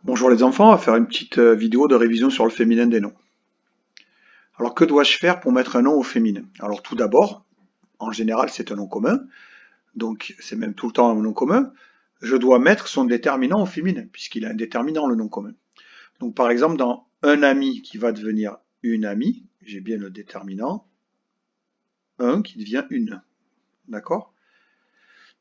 Bonjour les enfants, on va faire une petite vidéo de révision sur le féminin des noms. Alors que dois-je faire pour mettre un nom au féminin? Alors tout d'abord, en général c'est un nom commun, donc c'est même tout le temps un nom commun. Je dois mettre son déterminant au féminin, puisqu'il a un déterminant le nom commun. Donc par exemple dans un ami qui va devenir une amie, j'ai bien le déterminant, un qui devient une. D'accord?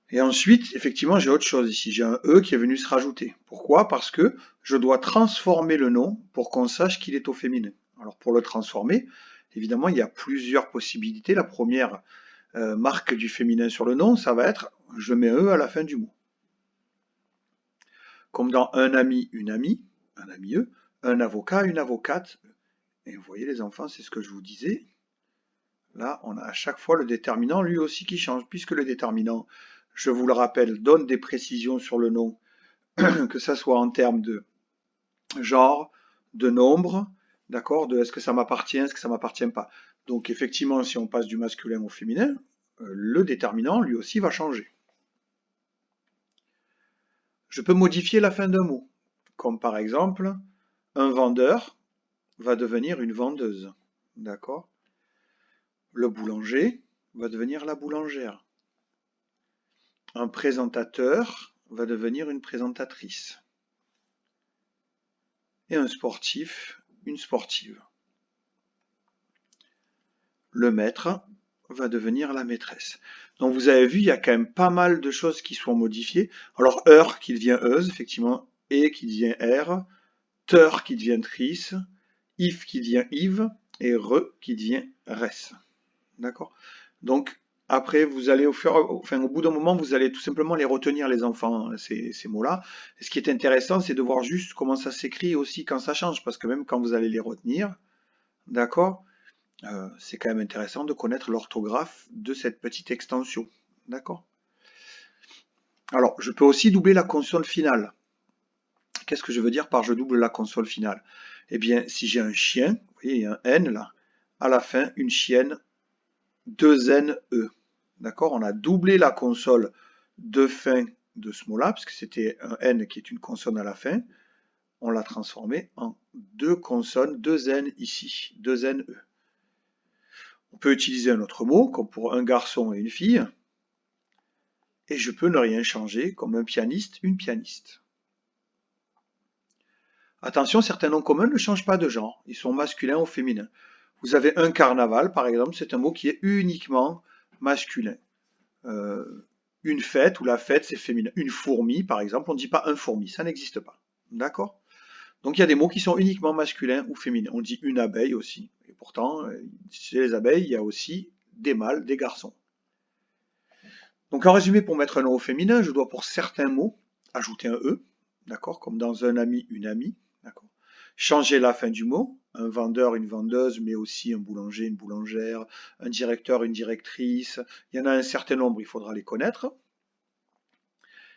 Et ensuite, effectivement, j'ai autre chose ici. J'ai un E qui est venu se rajouter. Pourquoi? Parce que je dois transformer le nom pour qu'on sache qu'il est au féminin. Alors pour le transformer, évidemment, il y a plusieurs possibilités. La première marque du féminin sur le nom, ça va être je mets un E à la fin du mot. Comme dans un ami, une amie, un ami E, un avocat, une avocate. Et vous voyez les enfants, c'est ce que je vous disais. Là, on a à chaque fois le déterminant lui aussi qui change, puisque le déterminant, je vous le rappelle, donne des précisions sur le nom, que ça soit en termes de genre, de nombre, d'accord, de est-ce que ça m'appartient, est-ce que ça m'appartient pas. Donc effectivement, si on passe du masculin au féminin, le déterminant lui aussi va changer. Je peux modifier la fin d'un mot, comme par exemple, un vendeur va devenir une vendeuse, d'accord. Le boulanger va devenir la boulangère. Un présentateur va devenir une présentatrice. Et un sportif, une sportive. Le maître va devenir la maîtresse. Donc vous avez vu, il y a quand même pas mal de choses qui sont modifiées. Alors heure qui devient euse, effectivement, et qui devient r, teur qui devient trice, if qui devient Yves, et re qui devient res. D'accord? Donc après, vous allez au bout d'un moment, vous allez tout simplement les retenir, les enfants, ces mots-là. Et ce qui est intéressant, c'est de voir juste comment ça s'écrit aussi quand ça change, parce que même quand vous allez les retenir, d'accord, c'est quand même intéressant de connaître l'orthographe de cette petite extension. D'accord? Alors, je peux aussi doubler la consonne finale. Qu'est-ce que je veux dire par je double la consonne finale? Eh bien, si j'ai un chien, vous voyez, il y a un N là, à la fin, une chienne, deux N, E. D'accord? On a doublé la consonne de fin de ce mot-là, parce que c'était un N qui est une consonne à la fin. On l'a transformé en deux consonnes, deux N ici, deux N, E. On peut utiliser un autre mot, comme pour un garçon et une fille, et je peux ne rien changer, comme un pianiste, une pianiste. Attention, certains noms communs ne changent pas de genre, ils sont masculins ou féminins. Vous avez un carnaval, par exemple, c'est un mot qui est uniquement masculin. Une fête, ou la fête, c'est féminin. Une fourmi, par exemple, on ne dit pas un fourmi, ça n'existe pas. D'accord? Donc il y a des mots qui sont uniquement masculins ou féminins. On dit une abeille aussi. Et pourtant, chez les abeilles, il y a aussi des mâles, des garçons. Donc en résumé, pour mettre un nom au féminin, je dois pour certains mots ajouter un E, d'accord, comme dans un ami, une amie, d'accord. Changer la fin du mot, un vendeur, une vendeuse, mais aussi un boulanger, une boulangère, un directeur, une directrice. Il y en a un certain nombre, il faudra les connaître.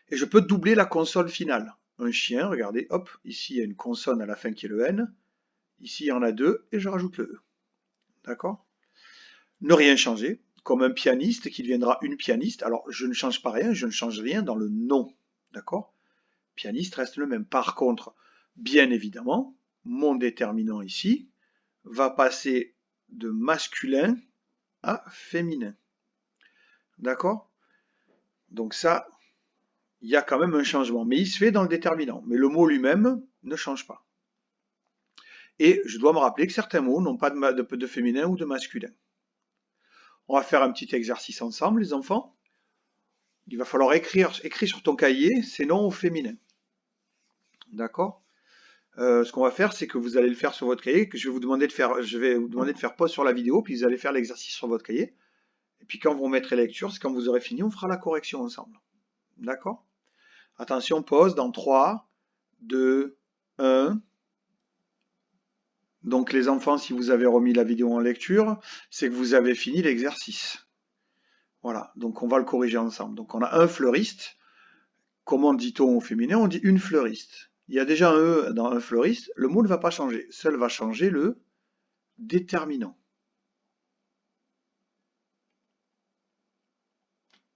Et je peux doubler la consonne finale. Un chien, regardez, hop, ici il y a une consonne à la fin qui est le N. Ici il y en a deux et je rajoute le E. D'accord? Ne rien changer, comme un pianiste qui deviendra une pianiste. Alors, je ne change pas rien, je ne change rien dans le nom. D'accord? Pianiste reste le même. Par contre, bien évidemment, mon déterminant ici va passer de masculin à féminin. D'accord? Donc ça, il y a quand même un changement. Mais il se fait dans le déterminant. Mais le mot lui-même ne change pas. Et je dois me rappeler que certains mots n'ont pas de féminin ou de masculin. On va faire un petit exercice ensemble, les enfants. Il va falloir écrire sur ton cahier ces noms au féminin. D'accord? Ce qu'on va faire, c'est que vous allez le faire sur votre cahier, que je vais vous demander de faire pause sur la vidéo, puis vous allez faire l'exercice sur votre cahier. Et puis quand vous remettrez lecture, c'est quand vous aurez fini, on fera la correction ensemble. D'accord? Attention, pause dans 3, 2, 1. Donc les enfants, si vous avez remis la vidéo en lecture, c'est que vous avez fini l'exercice. Voilà, donc on va le corriger ensemble. Donc on a un fleuriste. Comment dit-on au féminin? On dit une fleuriste. Il y a déjà un E dans un fleuriste, le mot ne va pas changer. Seul va changer le déterminant.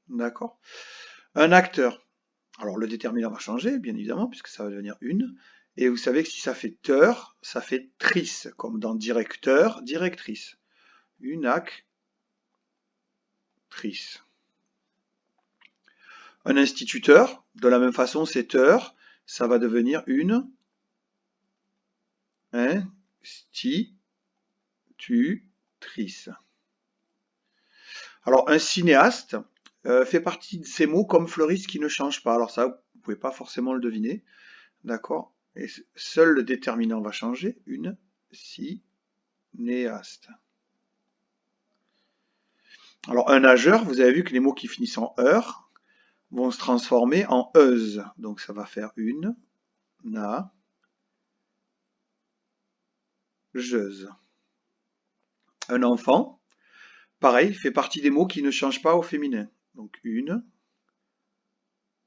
D'accord? Un acteur. Alors le déterminant va changer, bien évidemment, puisque ça va devenir une. Et vous savez que si ça fait teur, ça fait trice, comme dans directeur, directrice. Une actrice. Un instituteur, de la même façon, c'est heure, ça va devenir une institutrice. Alors, un cinéaste fait partie de ces mots comme fleuriste qui ne changent pas. Alors ça, vous ne pouvez pas forcément le deviner, d'accord? Et seul le déterminant va changer, une cinéaste. Alors, un nageur, vous avez vu que les mots qui finissent en heure vont se transformer en euse. Donc, ça va faire une nageuse. Un enfant, pareil, fait partie des mots qui ne changent pas au féminin. Donc, une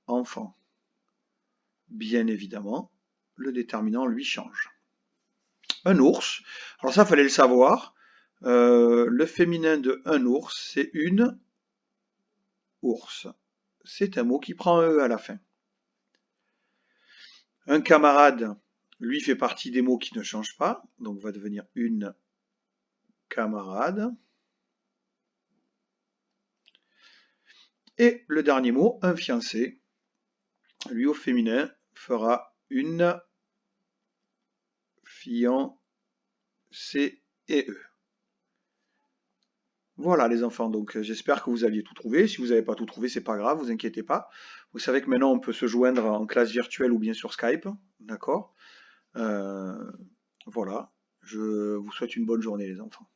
enfant. Bien évidemment, le déterminant, lui, change. Un ours, alors ça, fallait le savoir. Le féminin de un ours, c'est une ours. C'est un mot qui prend un E à la fin. Un camarade, lui, fait partie des mots qui ne changent pas, donc va devenir une camarade. Et le dernier mot, un fiancé, lui au féminin fera une fiancée et E. Voilà les enfants, donc j'espère que vous aviez tout trouvé. Si vous n'avez pas tout trouvé, c'est pas grave, vous inquiétez pas. Vous savez que maintenant on peut se joindre en classe virtuelle ou bien sur Skype, d'accord? Voilà, je vous souhaite une bonne journée les enfants.